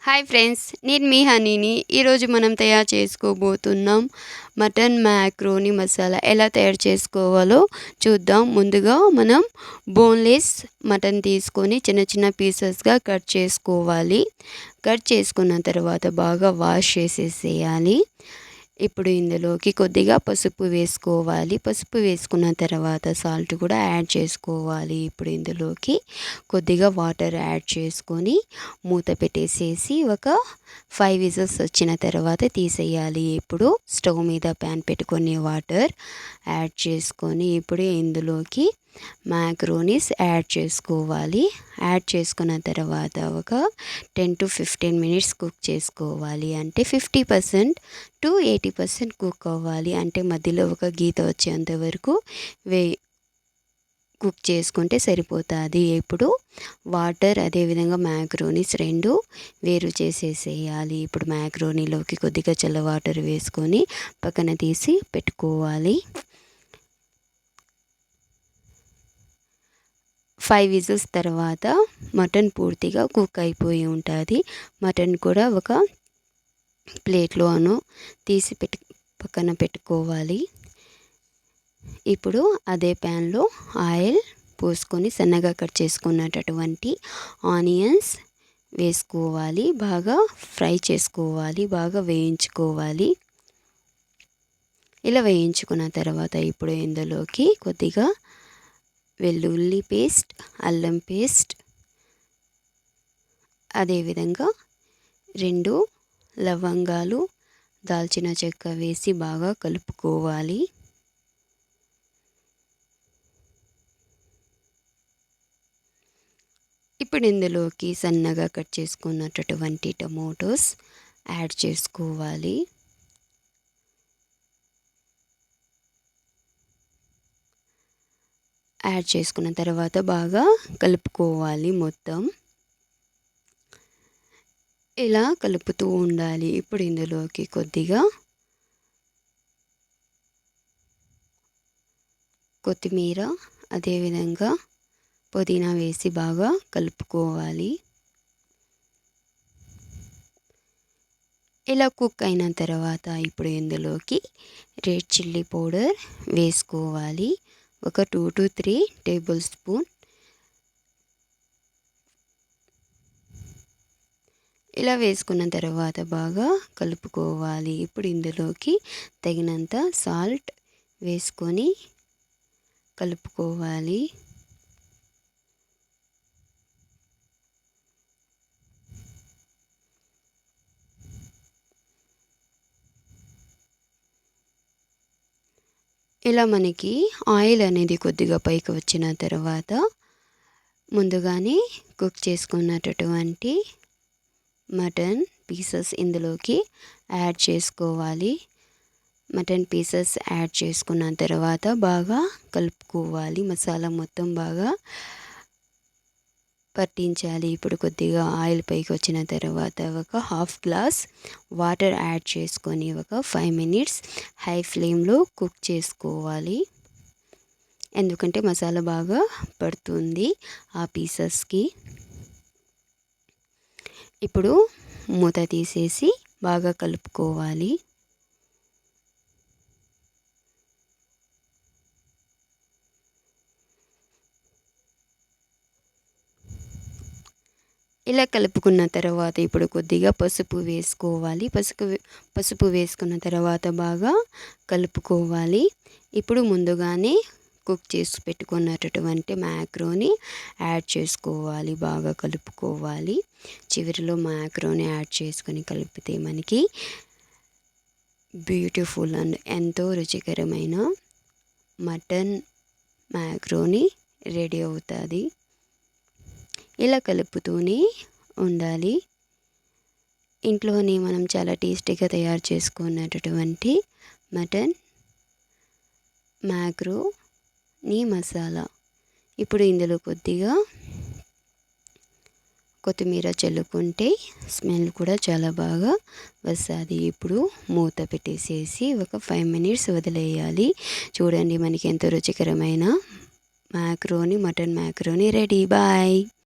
Hi friends, నేను మీ హనీని. ఈరోజు మనం తయారు చేసుకోబోతున్నాం మటన్ మ్యాక్రోని మసాలా. ఎలా తయారు చేసుకోవాలో చూద్దాం. ముందుగా మనం బోన్లెస్ మటన్ తీసుకొని చిన్న చిన్న పీసెస్గా కట్ చేసుకోవాలి. కట్ చేసుకున్న తర్వాత బాగా వాష్ చేసేసేయాలి. ఇప్పుడు ఇందులోకి కొద్దిగా పసుపు వేసుకోవాలి. పసుపు వేసుకున్న తర్వాత సాల్ట్ కూడా యాడ్ చేసుకోవాలి. ఇప్పుడు ఇందులోకి కొద్దిగా వాటర్ యాడ్ చేసుకొని మూత పెట్టేసేసి ఒక 5 విజిల్స్ వచ్చిన తర్వాత తీసేయాలి. ఇప్పుడు స్టవ్ మీద ప్యాన్ పెట్టుకొని వాటర్ యాడ్ చేసుకొని ఇప్పుడు ఇందులోకి మ్యాక్రోనీస్ యాడ్ చేసుకోవాలి. యాడ్ చేసుకున్న తర్వాత ఒక 10 to 15 మినిట్స్ కుక్ చేసుకోవాలి. అంటే 50% to 80% కుక్ అవ్వాలి. అంటే మధ్యలో ఒక గీత వచ్చేంత వరకు కుక్ చేసుకుంటే సరిపోతుంది. ఇప్పుడు వాటర్ అదేవిధంగా మ్యాక్రోనీస్ రెండు వేరు చేసేసేయాలి. ఇప్పుడు మ్యాక్రోనీలోకి కొద్దిగా చల్ల వాటర్ వేసుకొని పక్కన తీసి పెట్టుకోవాలి. 5 విజిల్స్ తర్వాత మటన్ పూర్తిగా కుక్ అయిపోయి ఉంటుంది. మటన్ కూడా ఒక ప్లేట్లోనూ తీసి పక్కన పెట్టుకోవాలి. ఇప్పుడు అదే ప్యాన్లో ఆయిల్ పోసుకొని సన్నగా కట్ చేసుకున్నటువంటి ఆనియన్స్ వేసుకోవాలి. బాగా ఫ్రై చేసుకోవాలి, బాగా వేయించుకోవాలి. ఇలా వేయించుకున్న తర్వాత ఇప్పుడు ఇందులోకి కొద్దిగా వెల్లుల్లి పేస్ట్, అల్లం పేస్ట్, అదేవిధంగా 2 లవంగాలు, దాల్చిన చెక్క వేసి బాగా కలుపుకోవాలి. ఇప్పుడు ఇందులోకి సన్నగా కట్ చేసుకున్నటువంటి టమోటోస్ యాడ్ చేసుకోవాలి. యాడ్ చేసుకున్న తర్వాత బాగా కలుపుకోవాలి. మొత్తం ఇలా కలుపుతూ ఉండాలి. ఇప్పుడు ఇందులోకి కొద్దిగా కొత్తిమీర అదేవిధంగా పుదీనా వేసి బాగా కలుపుకోవాలి. ఇలా కుక్ అయిన తర్వాత ఇప్పుడు ఇందులోకి రెడ్ చిల్లీ పౌడర్ వేసుకోవాలి. ఒక 2 to 3 టేబుల్ స్పూన్. ఇలా వేసుకున్న తర్వాత బాగా కలుపుకోవాలి. ఇప్పుడు ఇందులోకి తగినంత సాల్ట్ వేసుకొని కలుపుకోవాలి. ఇలా మనకి ఆయిల్ అనేది కొద్దిగా పైకి వచ్చిన తర్వాత ముందుగానే కుక్ చేసుకున్నటువంటి మటన్ పీసెస్ ఇందులోకి యాడ్ చేసుకోవాలి. మటన్ పీసెస్ యాడ్ చేసుకున్న తర్వాత బాగా కలుపుకోవాలి. మసాలా మొత్తం బాగా పట్టించాలి. ఇప్పుడు కొద్దిగా ఆయిల్ పైకి వచ్చిన తర్వాత ఒక 1/2 గ్లాస్ వాటర్ యాడ్ చేసుకొని ఒక 5 మినిట్స్ హై ఫ్లేమ్లో కుక్ చేసుకోవాలి. ఎందుకంటే మసాలా బాగా పడుతుంది ఆ పీసెస్కి. ఇప్పుడు మూత తీసేసి బాగా కలుపుకోవాలి. ఇలా కలుపుకున్న తర్వాత ఇప్పుడు కొద్దిగా పసుపు వేసుకోవాలి. పసుపు వేసుకున్న తర్వాత బాగా కలుపుకోవాలి. ఇప్పుడు ముందుగానే కుక్ చేసి పెట్టుకున్నటువంటి మ్యాక్రోని యాడ్ చేసుకోవాలి. బాగా కలుపుకోవాలి. చివరిలో మ్యాక్రోని యాడ్ చేసుకొని కలిపితే మనకి బ్యూటిఫుల్ అండ్ ఎంతో రుచికరమైన మటన్ మ్యాక్రోని రెడీ అవుతుంది. ఇలా కలుపుతూనే ఉండాలి. ఇంట్లోనే మనం చాలా టేస్టీగా తయారు చేసుకున్నటువంటి మటన్ మ్యాక్రోని మసాలా. ఇప్పుడు ఇందులో కొద్దిగా కొత్తిమీర చల్లుకుంటే స్మెల్ కూడా చాలా బాగా వస్తుంది. ఇప్పుడు మూత పెట్టేసేసి ఒక 5 మినిట్స్ వదిలేయాలి. చూడండి, మనకి ఎంతో రుచికరమైన మటన్ మ్యాక్రోని రెడీ. బాయ్.